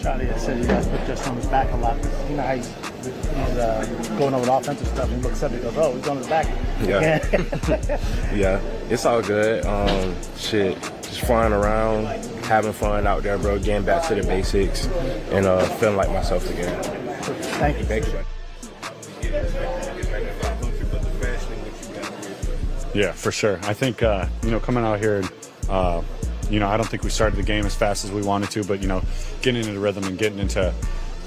Charlie had said you guys put Justin on his back a lot. You know how he's going over the offensive stuff, and he looks up and goes, "Oh, he's on his back." Yeah. Yeah, it's all good. Shit, just flying around, having fun out there, bro. Getting back to the basics, and feeling like myself again. Thank you. Thank you. Yeah, for sure. I think, coming out here, I don't think we started the game as fast as we wanted to, but, getting into the rhythm and getting into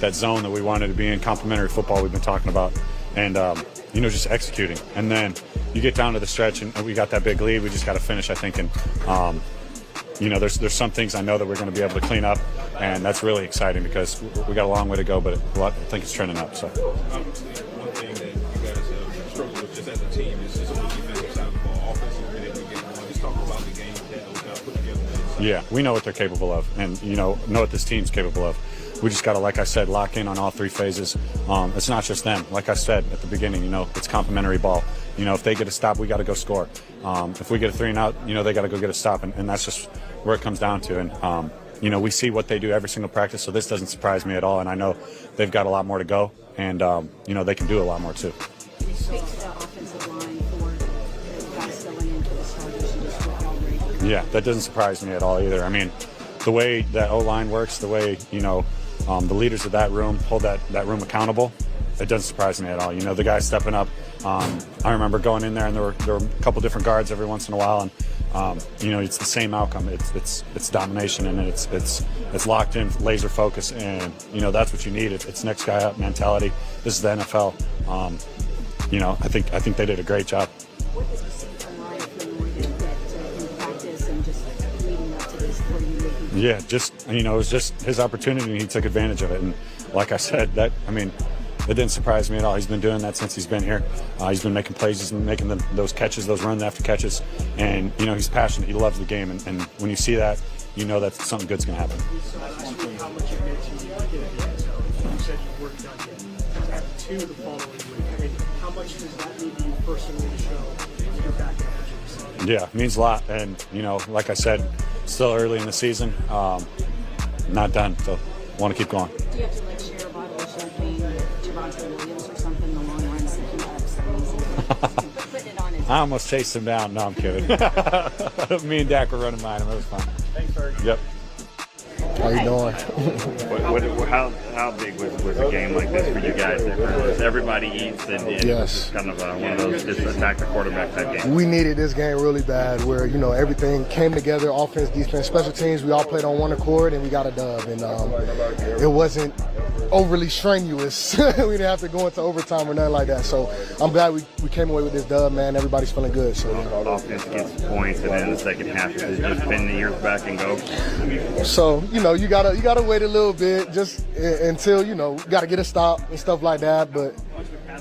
that zone that we wanted to be in, complementary football we've been talking about, and, just executing. And then you get down to the stretch, and we got that big lead. We just got to finish, I think. And, there's some things I know that we're going to be able to clean up, and that's really exciting because we got a long way to go, but I think it's trending up. So. One thing that you guys have struggled with just as a team is just on the defensive side of the ball, offensive been able to get going. Just talk about the game that was put together. Yeah, we know what they're capable of, and know what this team's capable of. We just got to, like I said, lock in on all three phases. It's not just them. Like I said at the beginning, it's complementary ball. If they get a stop, we got to go score. If we get a 3 and out, they got to go get a stop, and that's just where it comes down to. And we see what they do every single practice, so this doesn't surprise me at all. And I know they've got a lot more to go, and they can do a lot more too. Can you speak to the offensive line for the guys going into the starters and just what y'all bring? Yeah, that doesn't surprise me at all either. I mean, the way that O-line works, the way the leaders of that room hold that room accountable, it doesn't surprise me at all. The guys stepping up. I remember going in there, and there were a couple different guards every once in a while, and it's the same outcome. It's domination, and it's locked in, laser focus, and that's what you need. It's next guy up mentality. This is the NFL. I think they did a great job. What did you see from Ryan Finley in practice and just leading up to this? Yeah, it was just his opportunity, and he took advantage of it. And like I said, it didn't surprise me at all. He's been doing that since he's been here. He's been making plays. He's been making those catches, those run after catches. And, he's passionate. He loves the game. And when you see that, that something good's going to happen. How much it meant to you to get it. So you said you worked on it. Have 2 the following week. How much does that mean to you personally to show you're back in the Yeah, it means a lot. And, like I said, still early in the season. Not done. So want to keep going. Do you have to share a bottle of champagne with Javonte Williams or something in the long run so he up so easy? Putting it on his I almost chased him down. No, I'm kidding. Me and Dak were running behind him. It was fun. Thanks, Ferg. Yep. How you doing? How big was a game like this for you guys? Everybody eats, and Yes. it's kind of one of those just attack the quarterback type games. We needed this game really bad where, everything came together, offense, defense, special teams. We all played on one accord, and we got a dub. And it wasn't overly strenuous. We didn't have to go into overtime or nothing like that. So I'm glad we came away with this dub, man. Everybody's feeling good. So yeah. Offense gets points, and then in the second half, it's just bend the ears back and go. So, you gotta wait a little bit just until, gotta get a stop and stuff like that. But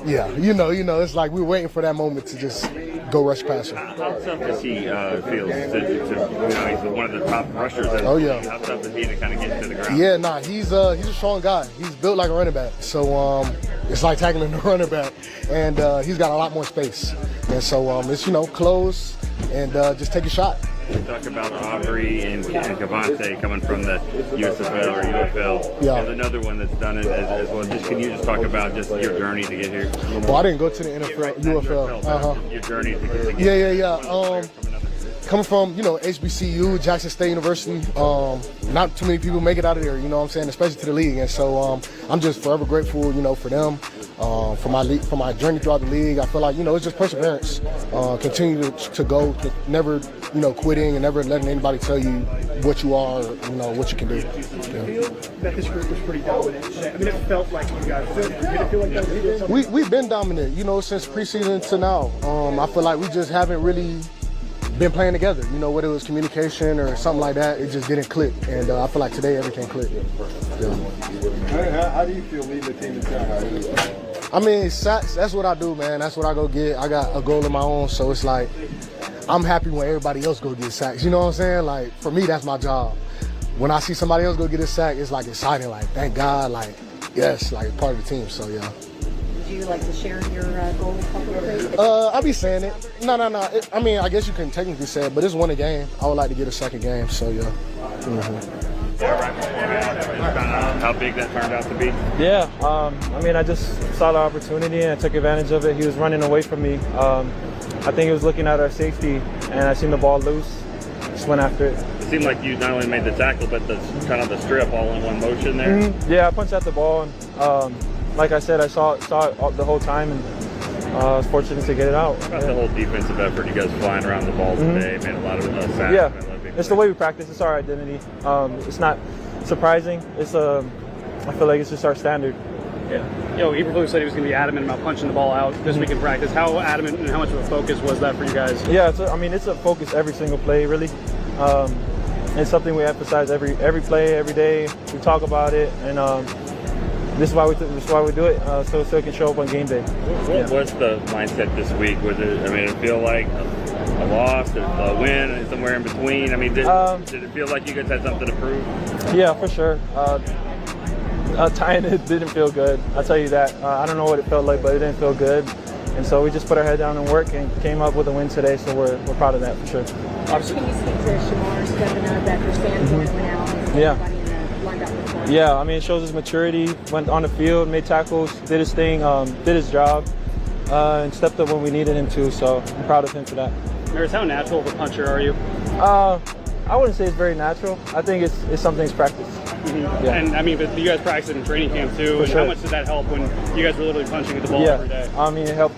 yeah, it's like we're waiting for that moment to just go rush past him. How tough does he feel? He's one of the top rushers. Oh yeah. How tough is he to kind of get to the ground? Yeah, he's a strong guy. He's built like a running back. So it's like tackling the running back, and he's got a lot more space. And so it's close and just take a shot. We talk about Aubrey and Cavante coming from the USFL or UFL. Yeah. There's another one that's done it as well. Can you just talk about just your journey to get here? Well, I didn't go to the NFL, UFL. Your journey to get here. Yeah. Coming from, HBCU, Jackson State University, not too many people make it out of there, especially to the league. And so I'm just forever grateful, for them, for my journey throughout the league. I feel like, it's just perseverance. Continue to go, never, quitting and never letting anybody tell you what you are, or, what you can do. Did you feel that this group was pretty dominant? It felt like you guys did. Did it feel like that was doing something? We've been dominant, since preseason to now. I feel like we just haven't really been playing together, whether it was communication or something like that, it just didn't click. And I feel like today everything clicked. Yeah. How do you feel leading the team in sacks? I mean, sacks, that's what I do, man. That's what I go get. I got a goal of my own, so it's like I'm happy when everybody else go get sacks. You know what I'm saying? Like, for me, that's my job. When I see somebody else go get a sack, it's like exciting. Like, thank God, like, yes, like part of the team, so yeah. Do you like to share your goal publicly? I'll be saying it. No. I mean, I guess you can technically say it, but it's one a game. I would like to get a second game, so yeah. Mm-hmm. Yeah, right beforehand. How big that turned out to be? Yeah, I mean, I just saw the opportunity and I took advantage of it. He was running away from me. I think he was looking at our safety, and I seen the ball loose. Just went after it. It seemed like you not only made the tackle, but the kind of the strip all in one motion there. Mm-hmm. Yeah, I punched at the ball, and like I said, I saw it the whole time, and I was fortunate to get it out. About the whole defensive effort, you guys flying around the ball today, made a lot of sacks. Yeah, it's the way we practice. It's our identity. It's not surprising. It's I feel like it's just our standard. Yeah. Eberflus said he was going to be adamant about punching the ball out this week in practice. How adamant and how much of a focus was that for you guys? Yeah, it's a focus every single play, really. It's something we emphasize every play, every day. We talk about it, and this is why we do it, so it can show up on game day. What was the mindset this week? Was it? I mean, it feel like a loss, a win, and somewhere in between. I mean, did it feel like you guys had something to prove? Yeah, for sure. Tying it didn't feel good. I'll tell you that. I don't know what it felt like, but it didn't feel good. And so we just put our head down and work and came up with a win today. So we're proud of that for sure. Can you speak to Shamar stepping up after Sanborn went out? And Yeah, I mean, it shows his maturity. Went on the field, made tackles, did his thing, did his job, and stepped up when we needed him to. So I'm proud of him for that. Maris, how natural of a puncher are you? I wouldn't say it's very natural. I think it's something that's practiced. Yeah. And I mean, but you guys practiced in training camp too. And how much did that help when you guys were literally punching at the ball every day? I mean, it helped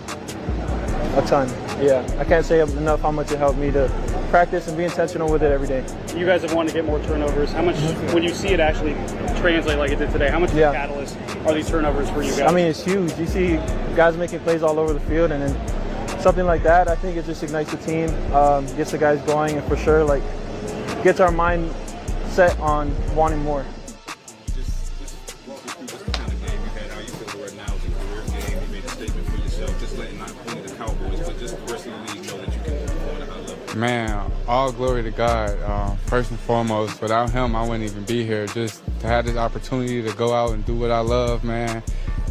a ton. Yeah, I can't say enough how much it helped me to practice and be intentional with it every day. You guys have wanted to get more turnovers. How much, when you see it actually translate like it did today, how much of a catalyst are these turnovers for you guys? I mean, it's huge. You see guys making plays all over the field, and then something like that, I think it just ignites the team, gets the guys going, and for sure, like, gets our mind set on wanting more. Just walk me through just the kind of game you had. How you feel right now as a career game? You made a statement for yourself, just letting not only the Cowboys, but just the rest of the league know that you can perform at a high level. Man, all glory to God. First and foremost, without him, I wouldn't even be here. Just to have this opportunity to go out and do what I love, man,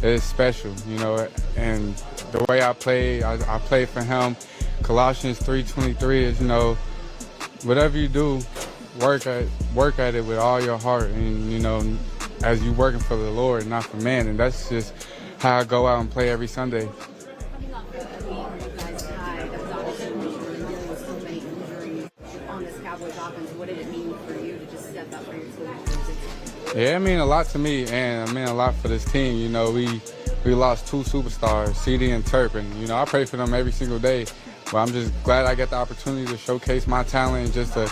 it's special, you know. And the way I play, I play for him. Colossians 3:23 is, you know, whatever you do, work at it with all your heart, and you know, as you working for the Lord, not for man. And that's just how I go out and play every Sunday. coming off of a game you guys tied, that was obviously dealing with so many injuries on this Cowboys offense. What did it mean for you to just step up for your team? Yeah, it mean a lot to me, and I mean a lot for this team. You know, we lost two superstars, CD and Turp, and you know, I pray for them every single day. But I'm just glad I get the opportunity to showcase my talent and just to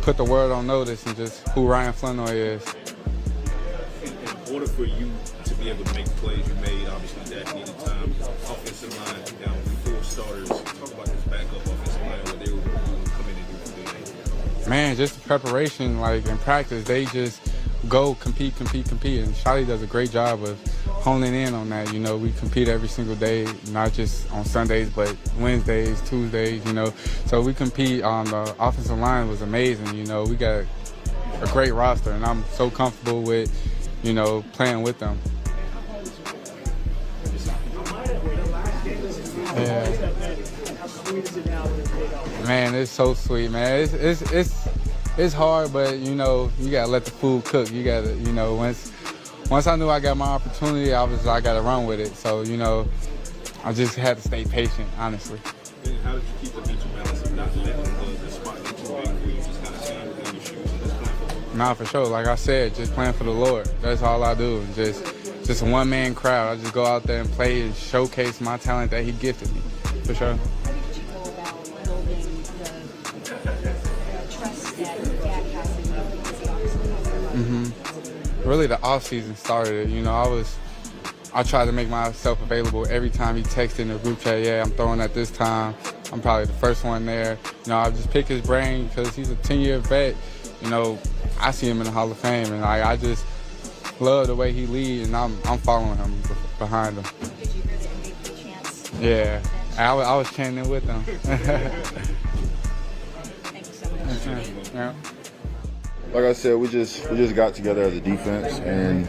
put the world on notice and just who Ryan Flanoy is. In order for you to be able to make plays you made, obviously that needed time. Offensive line down with 4 starters. Talk about this backup offensive line, what they were coming in and do for the game. Man, just the preparation, like in practice, they just go compete. And Shotty does a great job of honing in on that. You know, we compete every single day, not just on Sundays, but Wednesdays, Tuesdays, you know. So we compete. The offensive line was amazing. You know, we got a great roster, and I'm so comfortable with, you know, playing with them. Yeah. Man, it's so sweet, man. It's hard, but you know, you gotta let the food cook. You gotta, you know, once I knew I got my opportunity, I gotta run with it. So, you know, I just had to stay patient, honestly. And how did you keep the mental balance of not letting the spot get too big for you, just kind of staying within your shoes and just playing? Nah, for sure. Like I said, just playing for the Lord. That's all I do. Just a one-man crowd. I just go out there and play and showcase my talent that He gifted me, for sure. How did you go about building the trust that your dad has in you? Because he obviously knows Really, the off season started. You know, I tried to make myself available every time he texted in the group chat. Yeah, I'm throwing at this time. I'm probably the first one there. You know, I just pick his brain because he's a 10-year vet. You know, I see him in the Hall of Fame, and I just love the way he leads, and I'm following him behind him. Did you hear the MVP chants? Yeah, I was chanting with him. Thank you so much. Yeah. Like I said, we just got together as a defense and,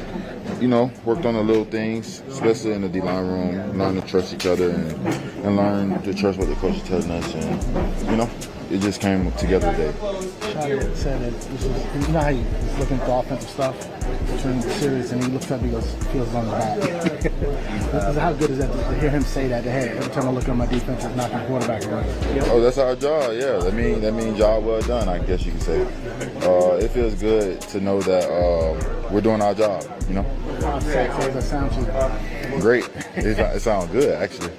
you know, worked on the little things, especially in the D-line room, learn to trust each other and learn to trust what the coach is telling us. And, you know, it just came together today. Shadi said that this is, you know how he's looking at the offensive stuff between the series, and he looks up and he goes, feels on the back. How good is that to hear him say that? Hey, every time I look at my defense, it's knocking the quarterback away. Oh, that's our job. Yeah, that means job well done, I guess you could say. It feels good to know that we're doing our job. You know. How sexy does that sound to you? Great. It sounds good, actually.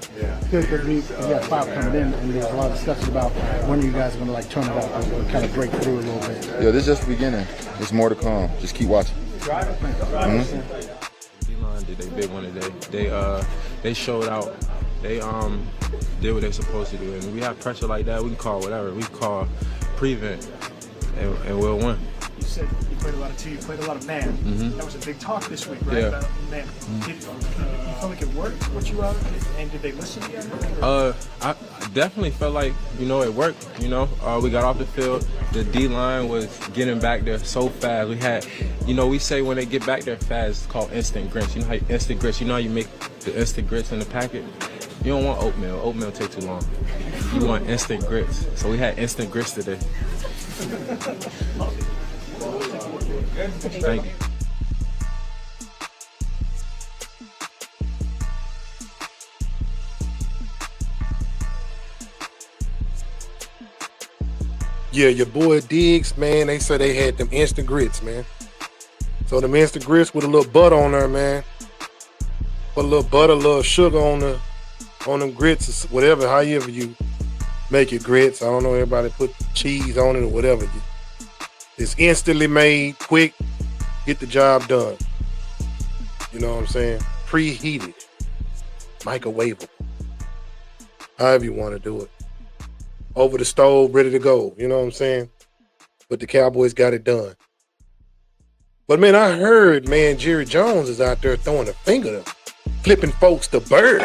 Good, because we got 5 coming in, and there's a lot of discussion about when you guys are going to like turn it up and kind of break through a little bit. Yeah, this is just the beginning. There's more to come. Just keep watching. D-line did their big one today. They showed out. They did what they're supposed to do. And we have pressure like that, we can call whatever. We can call prevent, and we'll win. You said you played a lot of 2, you played a lot of man. That was a big talk this week, right? Yeah. About man. Did you feel like it worked, what you wrote? And did they listen to you? I definitely felt like, it worked, we got off the field. The D-line was getting back there so fast. We had, we say when they get back there fast, it's called instant grits. You know how instant grits, you know how you make the instant grits in the packet? You don't want oatmeal. Oatmeal take too long. You want instant grits. So we had instant grits today. Thank you. Yeah, your boy Diggs, man, they said they had them instant grits, man. So them instant grits with a little butter on there, man. Put a little butter, a little sugar on them grits, or whatever, however you make your grits. I don't know, everybody put cheese on it or whatever. It's instantly made, quick, get the job done. You know what I'm saying? Preheated, microwavable, however you want to do it. Over the stove, ready to go. You know what I'm saying? But the Cowboys got it done. But man, I heard, man, Jerry Jones is out there throwing a finger, flipping folks the bird.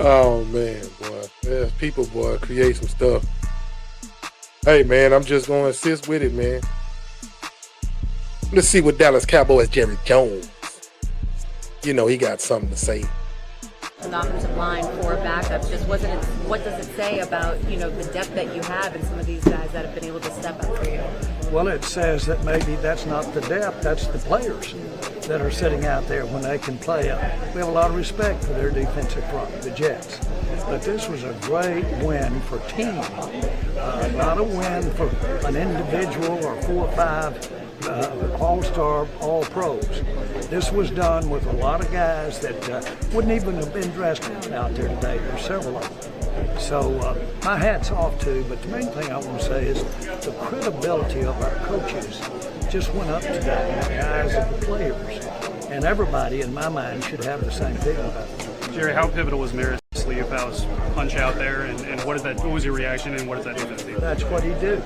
Oh man, boy. Yeah, people, boy, create some stuff. Hey man, I'm just gonna assist with it, man. Let's see what Dallas Cowboys Jerry Jones. He got something to say. An offensive line, 4 backups. Just what does it say about, the depth that you have and some of these guys that have been able to step up for you? Well, it says that maybe that's not the depth, that's the players that are sitting out there when they can play. We have a lot of respect for their defensive front, the Jets. But this was a great win for team, not a win for an individual or 4 or 5 all-star, all-pros. This was done with a lot of guys that wouldn't even have been dressed out there today. There's several of them. So my hat's off to, but the main thing I want to say is the credibility of our coaches just went up today in the eyes of the players. And everybody, in my mind, should have the same feeling about it. Jerry, how pivotal was Maris' leave house punch out there, and what was your reaction, and what does that defense do? That's what he do.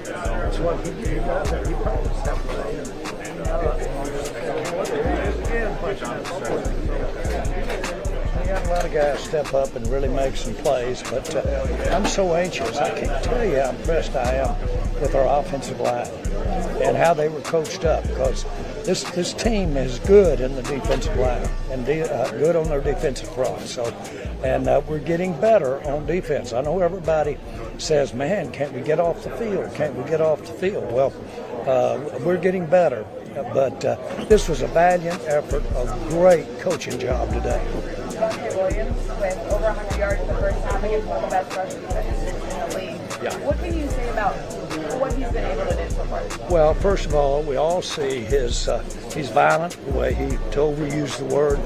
That's what he does. He practiced that way. He had a lot of guys step up and really make some plays, but I'm so anxious. I can't tell you how impressed I am with our offensive line and how they were coached up, because this team is good in the defensive line and good on their defensive front. So, and we're getting better on defense. I know everybody says, man, can't we get off the field? Can't we get off the field? Well, we're getting better, but this was a valiant effort, a great coaching job today. Williams with over 100 yards the first time against one of the best rush defenses in the league. Yeah. What can you say about what he's been able to do so far? Well, first of all, we all see he's violent, the way he overused the word.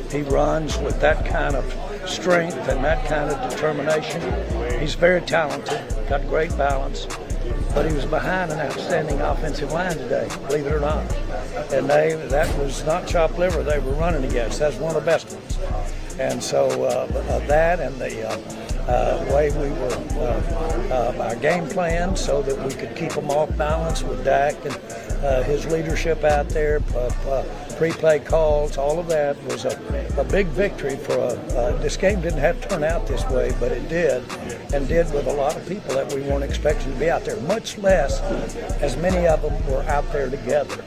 He runs with that kind of strength and that kind of determination. He's very talented, got great balance, but he was behind an outstanding offensive line today, believe it or not. And that was not chopped liver they were running against. That's one of the best ones. And so that and the way we were, our game plan so that we could keep them off balance with Dak and his leadership out there, pre-play calls, all of that was a big victory for this game didn't have to turn out this way, but it did, and did with a lot of people that we weren't expecting to be out there, much less as many of them were out there together.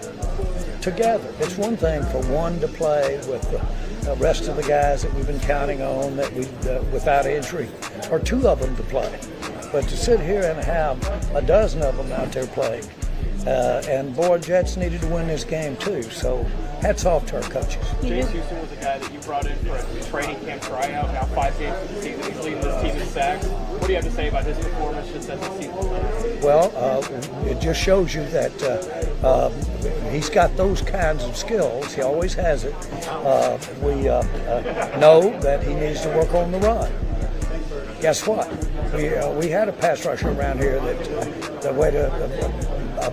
It's one thing for one to play with the rest of the guys that we've been counting on that we without injury, or two of them to play. But to sit here and have a dozen of them out there playing, and boy, Jets needed to win this game too. So hats off to our coaches. James Houston was a guy that you brought in for a training camp tryout. Now 5 games of the season, he's leading this team in sacks. What do you have to say about his performance just as the season started? Well, it just shows you that he's got those kinds of skills. He always has it. We know that he needs to work on the run. Guess what? We had a pass rusher around here that the way to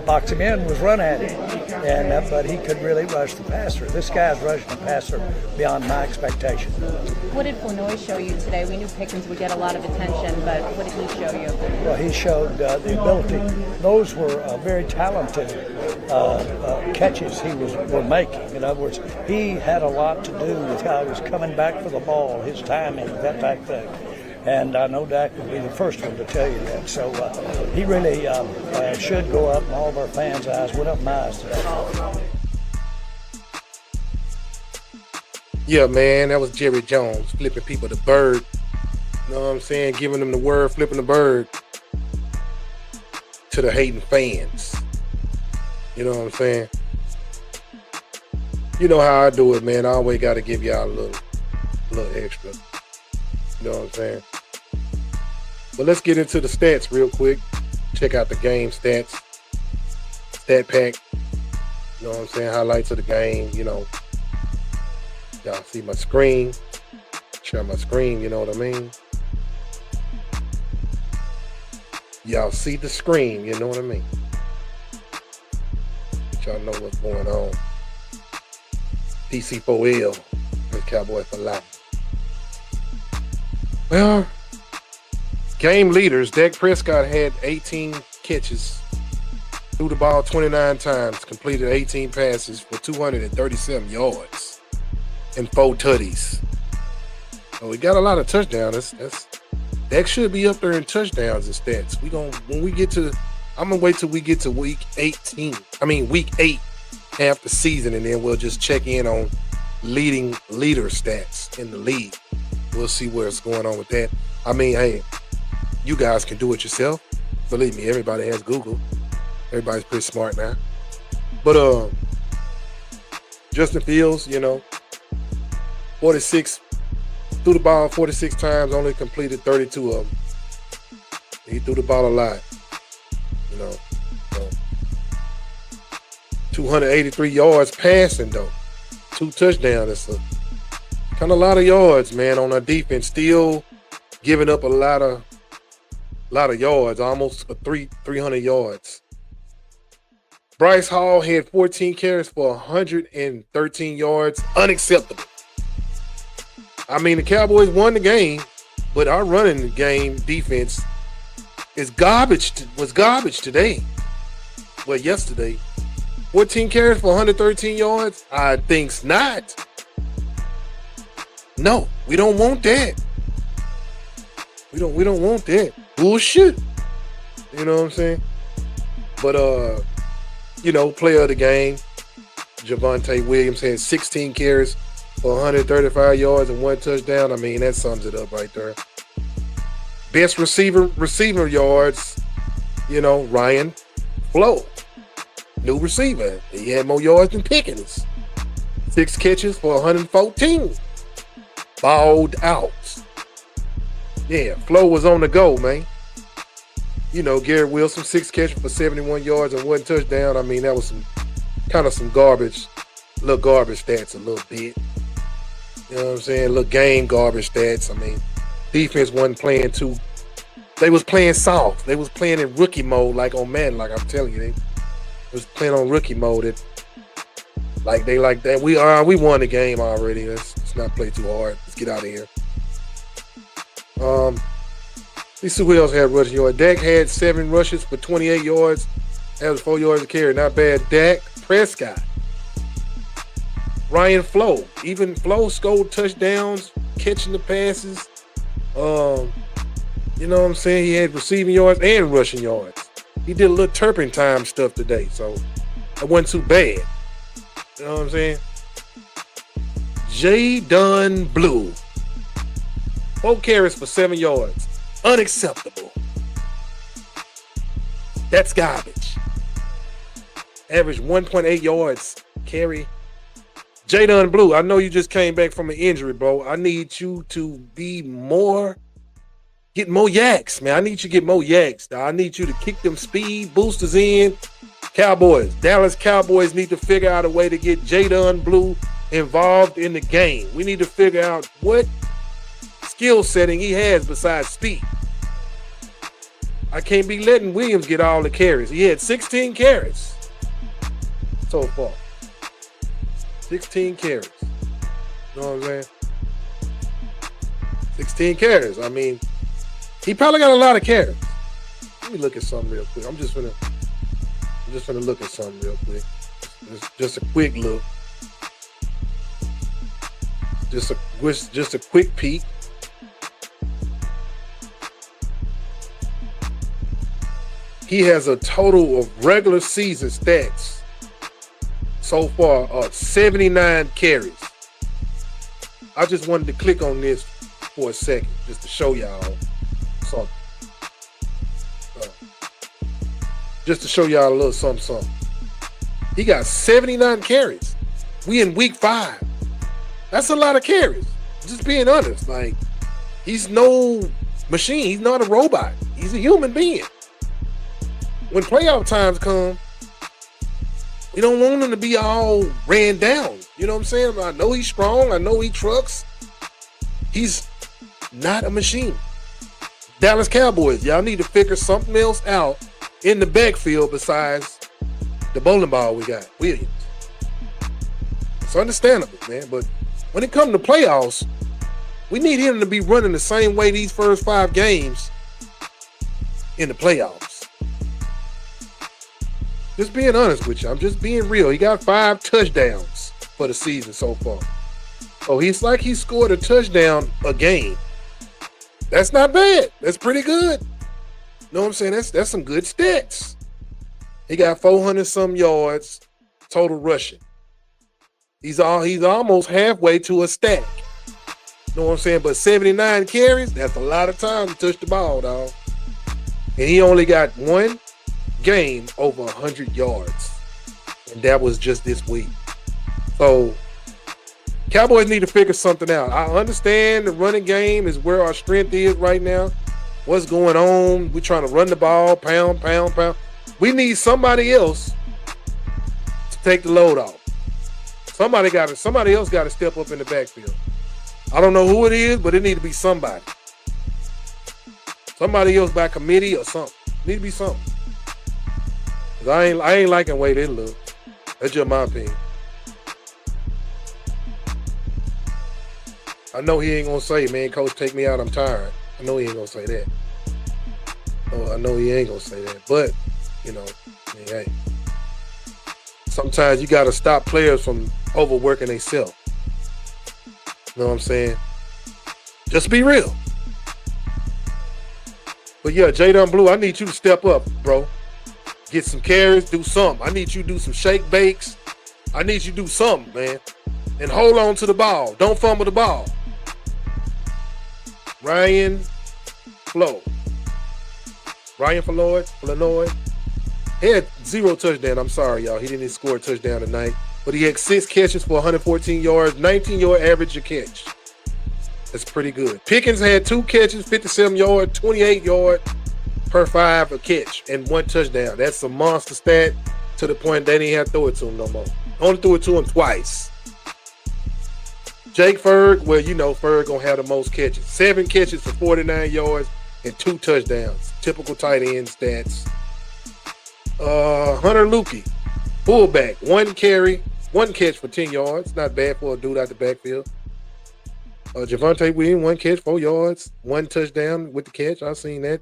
box him in was run at him, and but he could really rush the passer. This guy's rushing the passer beyond my expectation. What did Flanoy show you today? We knew Pickens would get a lot of attention, but what did he show you? Well, he showed the ability. Those were very talented catches he were making. In other words, he had a lot to do with how he was coming back for the ball, his timing, that type of thing. And I know Dak will be the first one to tell you that. So he really should go up, and all of our fans' eyes went up my eyes today. Yeah, man, that was Jerry Jones flipping people the bird. You know what I'm saying? Giving them the word, flipping the bird to the hating fans. You know what I'm saying? You know how I do it, man. I always got to give y'all a little extra. You know what I'm saying? But let's get into the stats real quick. Check out the game stats. Stat pack. You know what I'm saying? Highlights of the game, you know. Y'all see my screen. Share my screen, you know what I mean? Y'all see the screen, you know what I mean? Y'all know what's going on. DC4L. Cowboy for life. Well, game leaders, Dak Prescott had 18 catches, threw the ball 29 times, completed 18 passes for 237 yards and 4 tutties. So we got a lot of touchdowns. Dak should be up there in touchdowns and stats. I'm gonna wait till we get to week 8 half the season, and then we'll just check in on leader stats in the league. We'll see what's going on with that. I mean, hey, you guys can do it yourself. Believe me, everybody has Google. Everybody's pretty smart now. But Justin Fields, 46, threw the ball 46 times, only completed 32 of them. He threw the ball a lot. 283 yards passing, though. 2 touchdowns. That's kind of a lot of yards, man, on our defense. Still giving up a lot of yards, almost 300 yards. Bryce Hall had 14 carries for 113 yards. Unacceptable. I mean, the Cowboys won the game, but our running game defense is garbage. Was garbage today. Well, yesterday. 14 carries for 113 yards? I think's not. No, we don't want that. We don't want that. Bullshit. You know what I'm saying? But player of the game, Javonte Williams had 16 carries for 135 yards and 1 touchdown. I mean, that sums it up right there. Best receiver yards, Ryan Flo. New receiver. He had more yards than Pickens. 6 catches for 114. Balled out. Yeah, Flo was on the go, man. Garrett Wilson, 6 catches for 71 yards and 1 touchdown. I mean, that was some garbage, little garbage stats a little bit. You know what I'm saying? Little game garbage stats. I mean, defense wasn't playing too. They was playing soft. They was playing in rookie mode, like on Madden, like I'm telling you. They was playing on rookie mode. Like that. We won the game already. Let's not play too hard. Let's get out of here. Let's see who else had rushing yards. Dak had 7 rushes for 28 yards. That was 4 yards a carry. Not bad. Dak Prescott. Ryan Flo. Even Flo scored touchdowns, catching the passes. You know what I'm saying? He had receiving yards and rushing yards. He did a little turpentine stuff today, so it wasn't too bad. You know what I'm saying? Jadon Blue. 4 carries for 7 yards. Unacceptable. That's garbage. Average 1.8 yards carry. Jadon Blue, I know you just came back from an injury, bro. I need you to be get more yaks, man. I need you to get more yaks. I need you to kick them speed boosters in. Cowboys, Dallas Cowboys need to figure out a way to get Jadon Blue involved in the game. We need to figure out what skill setting he has besides speed. I can't be letting Williams get all the carries. He had 16 carries so far. 16 carries. You know what I'm saying? 16 carries. I mean, he probably got a lot of carries. Let me look at something real quick. I'm just gonna look at something real quick. Just a quick look. Just a quick peek. He has a total of regular season stats so far of 79 carries. I just wanted to click on this for a second just to show y'all something. Just to show y'all a little something. He got 79 carries. We in week 5. That's a lot of carries. Just being honest. Like, he's no machine. He's not a robot. He's a human being. When playoff times come, we don't want him to be all ran down. You know what I'm saying? I know he's strong. I know he trucks. He's not a machine. Dallas Cowboys, y'all need to figure something else out in the backfield besides the bowling ball we got, Williams. It's understandable, man. But when it comes to playoffs, we need him to be running the same way these first 5 games in the playoffs. Just being honest with you. I'm just being real. He got 5 touchdowns for the season so far. So he's like he scored a touchdown a game. That's not bad. That's pretty good. You know what I'm saying? That's some good stats. He got 400-some yards total rushing. He's almost halfway to a stack. You know what I'm saying? But 79 carries, that's a lot of time to touch the ball, dog. And he only got 1 game over 100 yards. And that was just this week. So Cowboys need to figure something out. I understand the running game is where our strength is right now. What's going on? We're trying to run the ball, pound. We need somebody else to take the load off. Somebody else got to step up in the backfield. I don't know who it is, but it need to be somebody. Somebody else by committee or something. Need to be something. Cause I ain't liking the way they look. That's just my opinion. I know he ain't gonna say, man, coach, take me out, I'm tired. I know he ain't gonna say that. Oh, I know he ain't gonna say that. But, you know, I mean, hey. Sometimes you gotta stop players from overworking themselves. You know what I'm saying? Just be real. But yeah, Jadon Blue, I need you to step up, bro. Get some carries, do something. I need you to do some shake bakes. I need you to do something, man. And hold on to the ball. Don't fumble the ball. Ryan Floyd. He had 0 touchdown. I'm sorry, y'all. He didn't score a touchdown tonight. But he had 6 catches for 114 yards, 19-yard average a catch. That's pretty good. Pickens had 2 catches, 57 yards, 28 yards per 5 a catch, and 1 touchdown. That's a monster stat to the point they didn't have to throw it to him no more. Only threw it to him twice. Jake Ferg, well, you know Ferg gonna have the most catches. 7 catches for 49 yards and 2 touchdowns. Typical tight end stats. Hunter Lukey, fullback, 1 carry, 1 catch for 10 yards. Not bad for a dude out the backfield. Javonte Williams, 1 catch, 4 yards, 1 touchdown with the catch. I seen that.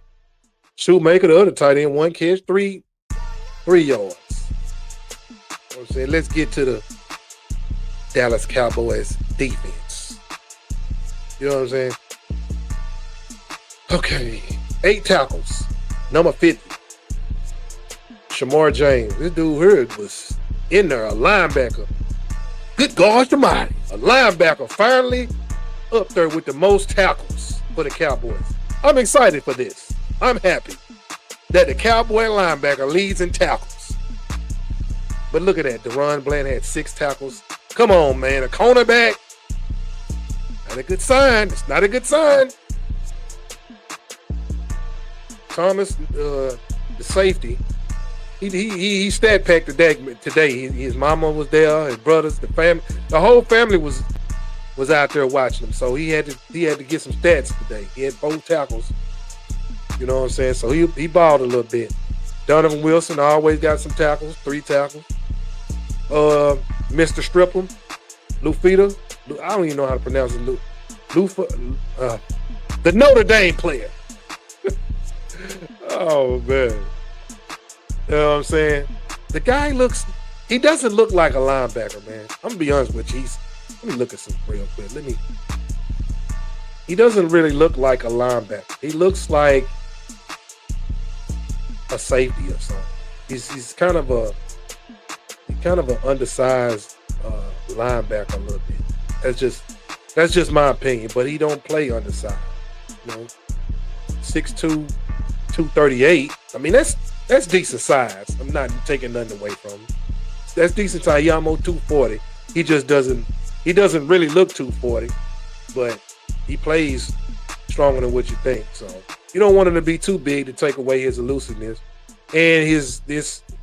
Shoemaker, the other tight end, 1 catch, 3 yards. You know what I'm saying? Let's get to Dallas Cowboys defense. You know what I'm saying? Okay, 8 tackles. Number 50. Shamar James. This dude here was in there, a linebacker. Good gosh almighty. A linebacker finally up there with the most tackles for the Cowboys. I'm excited for this. I'm happy that the Cowboy linebacker leads in tackles. But look at that. Deron Bland had 6 tackles. Come on, man. A cornerback. Not a good sign. It's not a good sign. Thomas, the safety, he stat packed today. His mama was there, his brothers, the family, the whole family was out there watching him. So he had to get some stats today. He had 4 tackles. You know what I'm saying? So he balled a little bit. Donovan Wilson always got some tackles, 3 tackles. Mr. Striplum, Lufita, I don't even know how to pronounce it. The Notre Dame player. Oh man. You know what I'm saying? The guy he doesn't look like a linebacker, man. I'm gonna be honest with you. Let me look at some real quick. He doesn't really look like a linebacker. He looks like a safety or something. He's kind of an undersized linebacker a little bit. That's just my opinion, but he don't play undersized. You know, 6'2", 238. I mean, that's decent size. I'm not taking nothing away from him. That's decent size. He almost 240. He just doesn't really look 240, but he plays stronger than what you think. So you don't want him to be too big to take away his elusiveness. And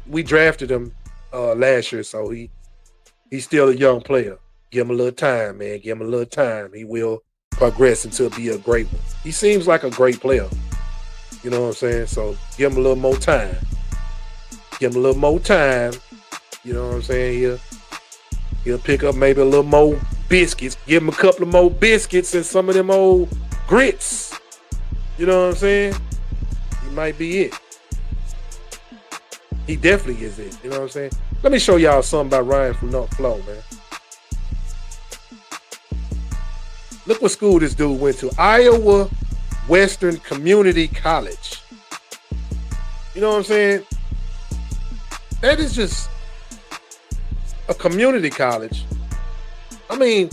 we drafted him last year, so he's still a young player. Give him a little time, man. Give him a little time. He will progress until be a great one. He seems like a great player. You know what I'm saying? So give him a little more time. Give him a little more time. You know what I'm saying? He'll pick up maybe a little more biscuits. Give him a couple of more biscuits and some of them old grits. You know what I'm saying? He might be it. He definitely is it. You know what I'm saying? Let me show y'all something about Ryan from North Flow, man. Look what school this dude went to. Iowa Western Community College. You know what I'm saying? That is just a community college. I mean,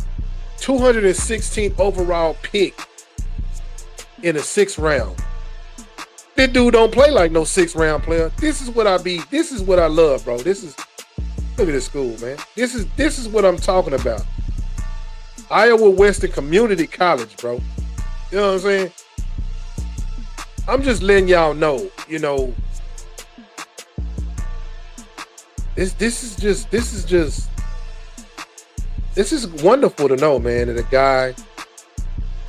216th overall pick in the 6th round. This dude don't play like no 6th round player. This is what I love, bro. Look at this school, man. This is what I'm talking about. Iowa Western Community College, bro. You know what I'm saying? I'm just letting y'all know, you know, this is wonderful to know, man, that a guy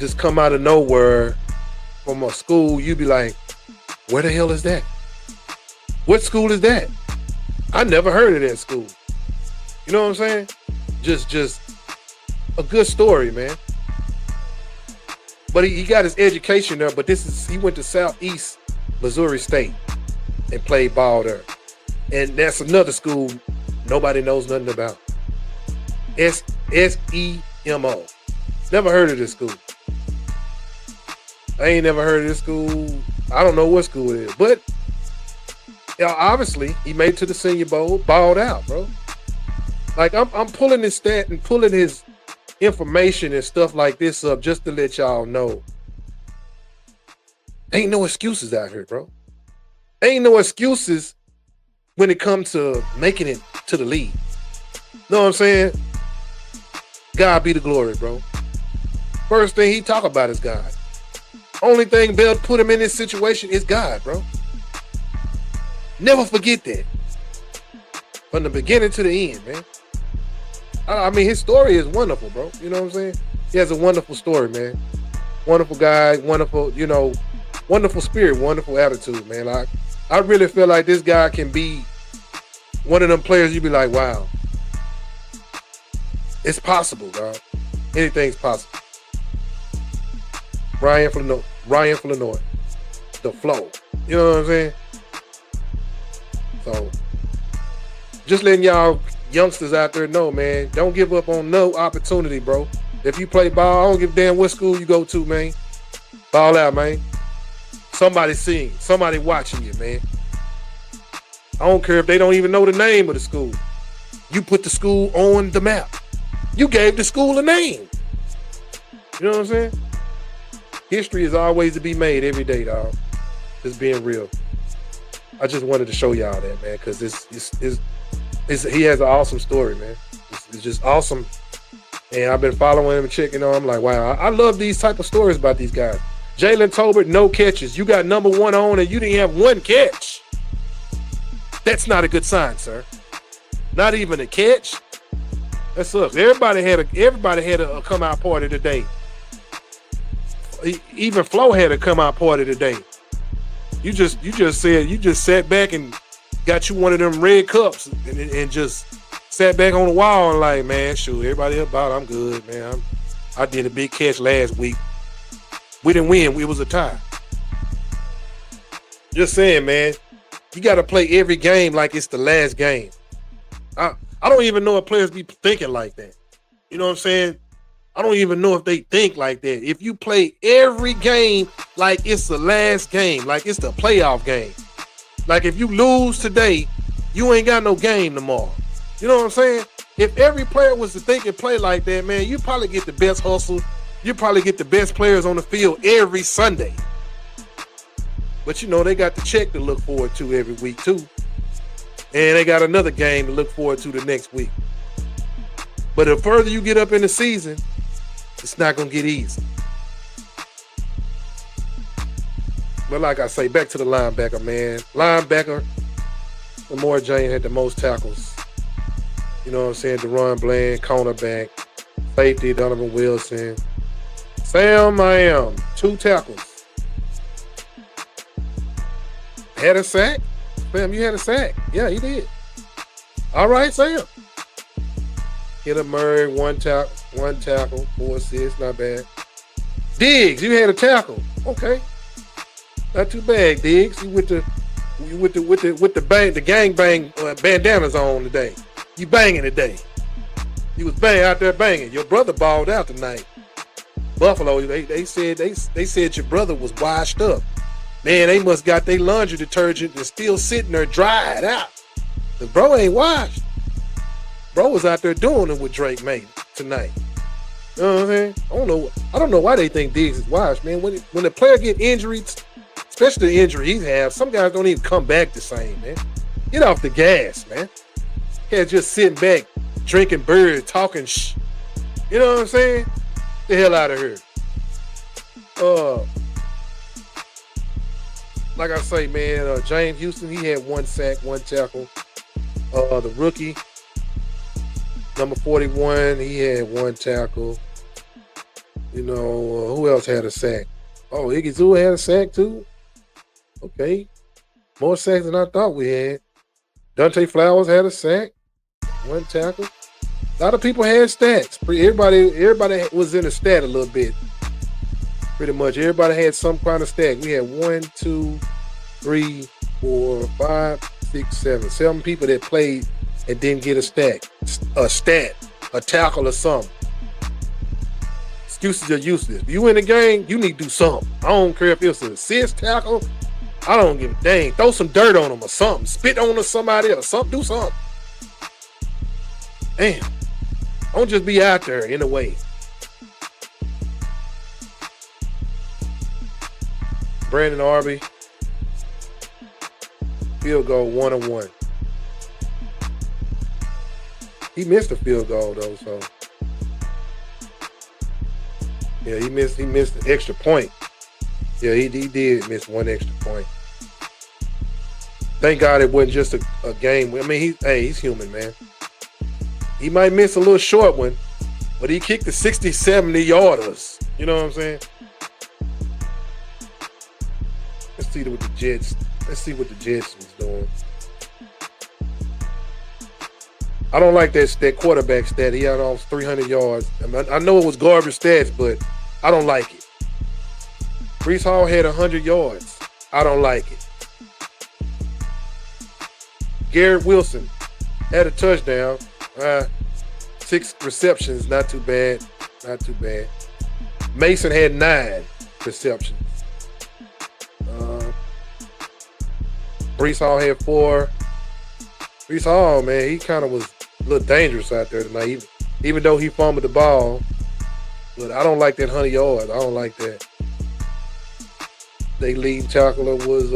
just come out of nowhere from a school, you be like, where the hell is that? What school is that? I never heard of that school. You know what I'm saying? Just a good story, man. But he got his education there, but he went to Southeast Missouri State and played ball there. And that's another school nobody knows nothing about. SEMO. Never heard of this school. I ain't never heard of this school. I don't know what school it is. But obviously, he made it to the Senior Bowl, balled out, bro. Like, I'm pulling his stat and pulling his information and stuff like this up just to let y'all know. Ain't no excuses out here, bro. Ain't no excuses when it comes to making it to the league. Know what I'm saying? God be the glory, bro. First thing he talk about is God. Only thing Bell put him in this situation is God, bro. Never forget that. From the beginning to the end, man. I mean, his story is wonderful, bro. You know what I'm saying? He has a wonderful story, man. Wonderful guy, wonderful, you know, wonderful spirit, wonderful attitude, man. I really feel like this guy can be one of them players you be like, wow. It's possible, dog. Anything's possible. Ryan from the North. The flow. You know what I'm saying? So, just letting y'all youngsters out there know, man, don't give up on no opportunity, bro. If you play ball, I don't give a damn what school you go to, man. Ball out, man. Somebody seeing, somebody watching you, man. I don't care if they don't even know the name of the school. You put the school on the map. You gave the school a name. You know what I'm saying? History is always to be made every day, dog. Just being real. I just wanted to show y'all that, man, because he has an awesome story, man. It's just awesome. And I've been following him and checking on him. Like, wow, I love these type of stories about these guys. Jalen Tolbert, no catches. You got number 1 on and you didn't have 1 catch. That's not a good sign, sir. Not even a catch. That sucks. Everybody had a come out party today. Even Flo had a come out party today. You just sat back and got you one of them red cups and just sat back on the wall and like, man, shoot, everybody about, I'm good, man. I did a big catch last week. We didn't win. It was a tie. Just saying, man. You got to play every game like it's the last game. I don't even know if players be thinking like that. You know what I'm saying? I don't even know if they think like that. If you play every game like it's the last game, like it's the playoff game. Like if you lose today, you ain't got no game tomorrow. You know what I'm saying? If every player was to think and play like that, man, you probably get the best hustle. You probably get the best players on the field every Sunday. But you know, they got the check to look forward to every week too. And they got another game to look forward to the next week. But the further you get up in the season, it's not going to get easy. But like I say, back to the linebacker, man. Linebacker, Lamar James had the most tackles. You know what I'm saying? DeRon Bland, cornerback. Safety, Donovan Wilson. Sam I am, 2 tackles. Had a sack? Sam, you had a sack. Yeah, he did. All right, Sam. Hit a Murray, 1 tackle, 4 assists, not bad. Diggs, you had a tackle. Okay. Not too bad, Diggs. You with the gangbang bandanas on today. You banging today. You was out there banging. Your brother balled out tonight. Buffalo, they said your brother was washed up. Man, they must got their laundry detergent and still sitting there dried out. The bro ain't washed. Bro was out there doing it with Drake made tonight. You know what I'm saying? I don't know why they think Diggs is washed, man. When the player get injuries, especially the injury he's had, some guys don't even come back the same, man. Get off the gas, man. Can't just sitting back, drinking beer, talking shh. You know what I'm saying? Get the hell out of here. Like I say, man, James Houston, he had 1 sack, 1 tackle. The rookie, number 41, he had 1 tackle. You know, who else had a sack? Oh, Iggy Zoo had a sack too? Okay. More sacks than I thought we had. Dante Flowers had a sack, 1 tackle. A lot of people had stats. Everybody was in a stat a little bit. Pretty much everybody had some kind of stat. We had 1, 2, 3, 4, 5, 6, 7. 7 people that played and didn't get a stat, a tackle or something. Excuses are useless. If you in the game, you need to do something. I don't care if it's an assist, tackle. I don't give a dang. Throw some dirt on them or something. Spit on somebody or something. Do something. Damn. Don't just be out there in a way. Brandon Arby, field goal 1-1. He missed a field goal though, so yeah, he missed the extra point. Yeah, he did miss 1 extra point. Thank God it wasn't just a game. I mean, he's human, man. He might miss a little short one, but he kicked the 60, 70 yarders. You know what I'm saying? Let's see what the Jets was doing. I don't like that quarterback stat. He had almost 300 yards. I know it was garbage stats, but I don't like it. Breece Hall had 100 yards. I don't like it. Garrett Wilson had a touchdown. 6 receptions, not too bad. Not too bad. Mason had 9 receptions. Brees Hall had 4. Brees Hall, man, he kind of was a little dangerous out there tonight, even though he fumbled the ball. But I don't like that 100 yards. I don't like that. They lead tackler was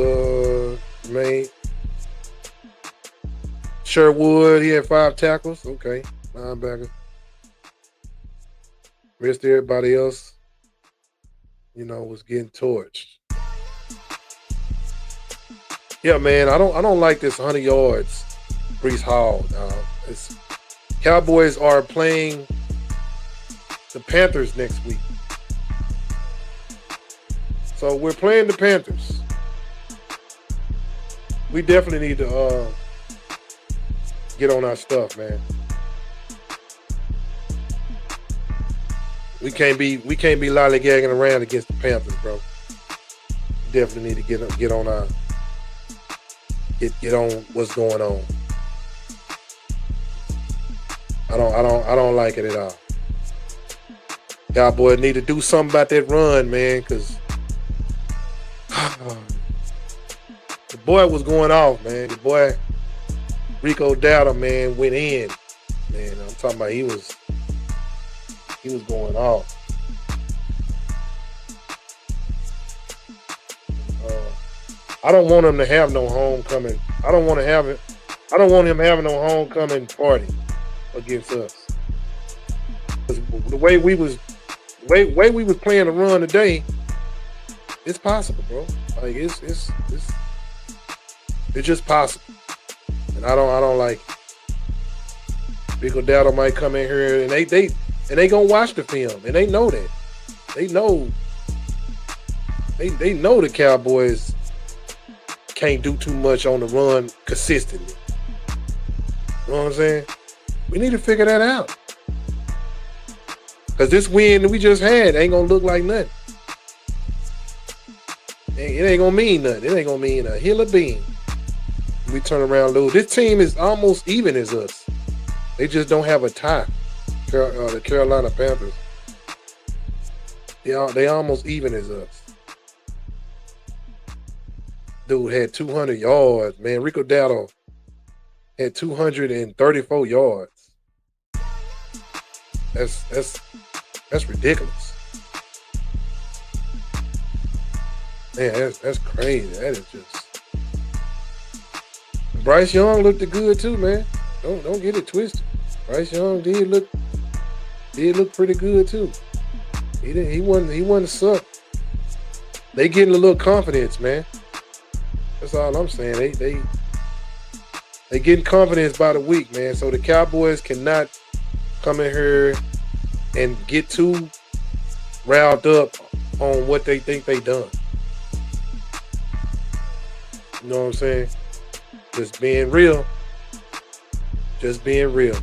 Sherwood. He had 5 tackles. Okay, linebacker. Rest everybody else, was getting torched. Yeah, man, I don't like this 100 yards, Brees Hall. Cowboys are playing the Panthers next week. So we're playing the Panthers. We definitely need to get on our stuff, man. We can't be lollygagging around against the Panthers, bro. Definitely need to get on what's going on. I don't like it at all. Cowboys need to do something about that run, man, because the boy was going off, man. The boy Rico Dowdle, man, went in. Man, I'm talking about he was going off. I don't want him to have no homecoming. I don't want him having no homecoming party against us. The way we was playing the run today, it's possible, bro. Like it's just possible. And I don't like it. Rico Dowdle might come in here and they gonna watch the film and they know that. They know the Cowboys can't do too much on the run consistently. You know what I'm saying? We need to figure that out. Because this win that we just had ain't gonna look like nothing. It ain't gonna mean nothing. It ain't gonna mean a hill of bean. We turn around and lose. This team is almost even as us. They just don't have a tie. The Carolina Panthers. They almost even as us. Dude had 200 yards, man. Rico Dowdle had 234 yards. That's ridiculous. Man, that's crazy. That is just. Bryce Young looked good too, man. Don't get it twisted. Bryce Young did look pretty good too. He wasn't suck. They getting a little confidence, man. That's all I'm saying. They getting confidence by the week, man. So the Cowboys cannot come in here and get too riled up on what they think they done. You know what I'm saying? Just being real. Just being real.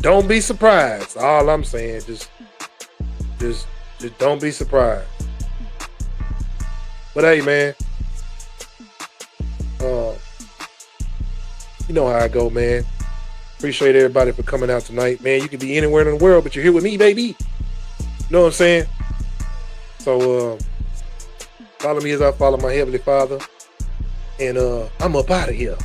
Don't be surprised. All I'm saying, just don't be surprised. But hey, man, you know how I go, man. Appreciate everybody for coming out tonight, man. You could be anywhere in the world, but you're here with me, baby. You know what I'm saying? So follow me as I follow my Heavenly Father, and I'm up out of here.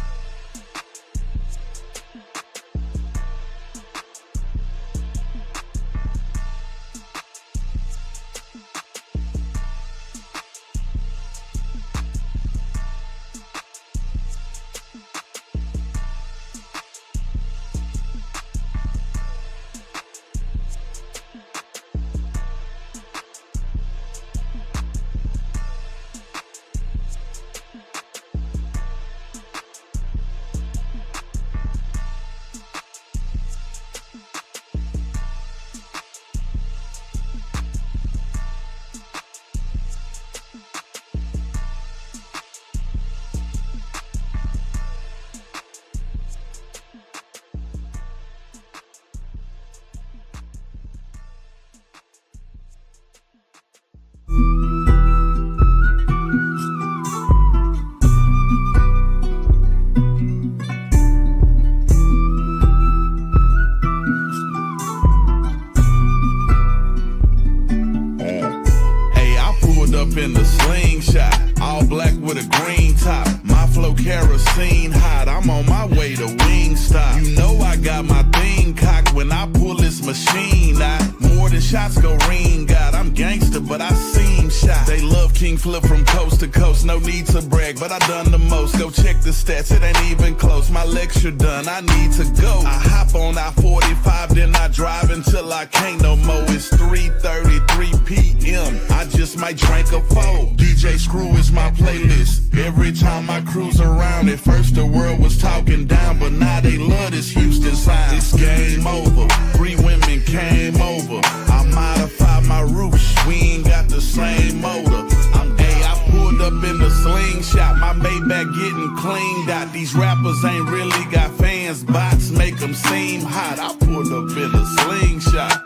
scene hot. I'm on my way to Wingstop. You know I got my thing cocked when I pull this machine out. More than shots go ring got. I'm gangster, but I seem shot. They love King Flip from coast to coast. No need to brag, but I done the most. Go check the stats, it ain't even close. My lecture done, I need to go. I hop on I-45, then I drive until I can't no more. It's 3:33 p.m. I just might drink a four. DJ Screw is my playlist. Every time I cruise around, at first the world was talking down, but now they love this Houston sound. It's game over. 3 women came over. I modified my roots. We ain't got the same motor. I pulled up in the slingshot. My Maybach getting cleaned out. These rappers ain't really got fans. Bots make them seem hot. I pulled up in a slingshot.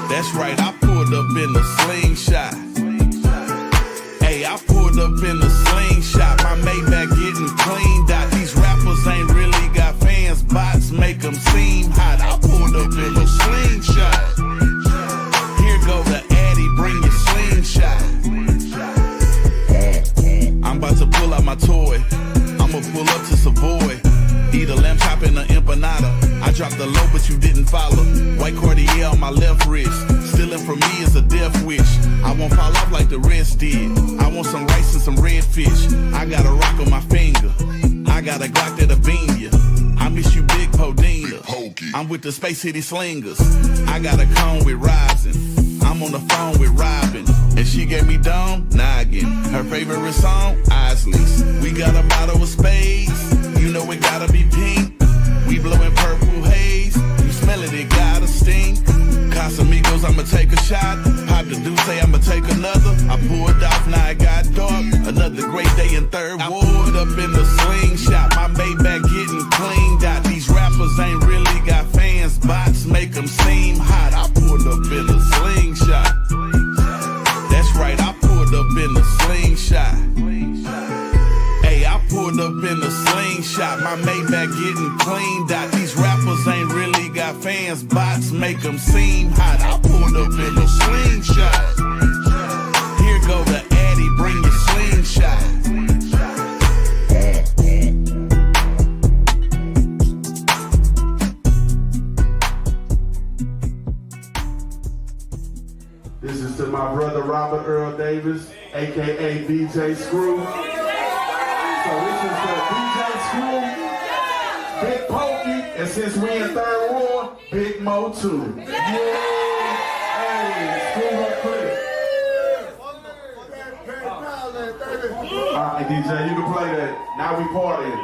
That's right, I pulled up in a slingshot. Hey, I pulled up in a slingshot. My Maybach getting cleaned out. These rappers ain't really got fans. Bots make them seem hot. I pulled up in a slingshot. Here go the Addy, bring your slingshot. I'm about to pull out my toy. I'ma pull up to Savoy. Eat a lamb chop and an empanada. I dropped the low, but you didn't follow. White Cartier on my left wrist. Stealing from me is a death wish. I won't fall off like the rest did. I want some rice and some redfish. I got a rock on my finger. I got a Glock that'll beam ya. I miss you, Big Podina. I'm with the Space City Slingers. I got a cone with Rising. I'm on the phone with Robin. And she gave me dumb noggin. Her favorite song, Isley's. We got a bottle of spades. You know it gotta be pink. We blowing purple haze. You smell it, it gotta stink. Casamigos, I'ma take a shot. Pop the Deuce, say I'ma take another. I pulled off, now it got dark. Another great day in Third Ward. I pulled up in the slingshot. My Maybach getting cleaned out. These rappers ain't really got fans. Bots make them seem hot. I pulled up in a slingshot. That's right, I pulled up in a slingshot. Hey, I pulled up in a slingshot. My Maybach getting cleaned out. These rappers ain't really got fans. Bots make them seem hot. I pulled up in a slingshot. Here go the Addy, bring your slingshot. This is to my brother Robert Earl Davis, aka DJ Screw. So this is to DJ Screw, Big Pokey, and since we in Third Ward, Big Mo too. Yeah, hey, Screw up quick. Alright, DJ, you can play that. Now we partying.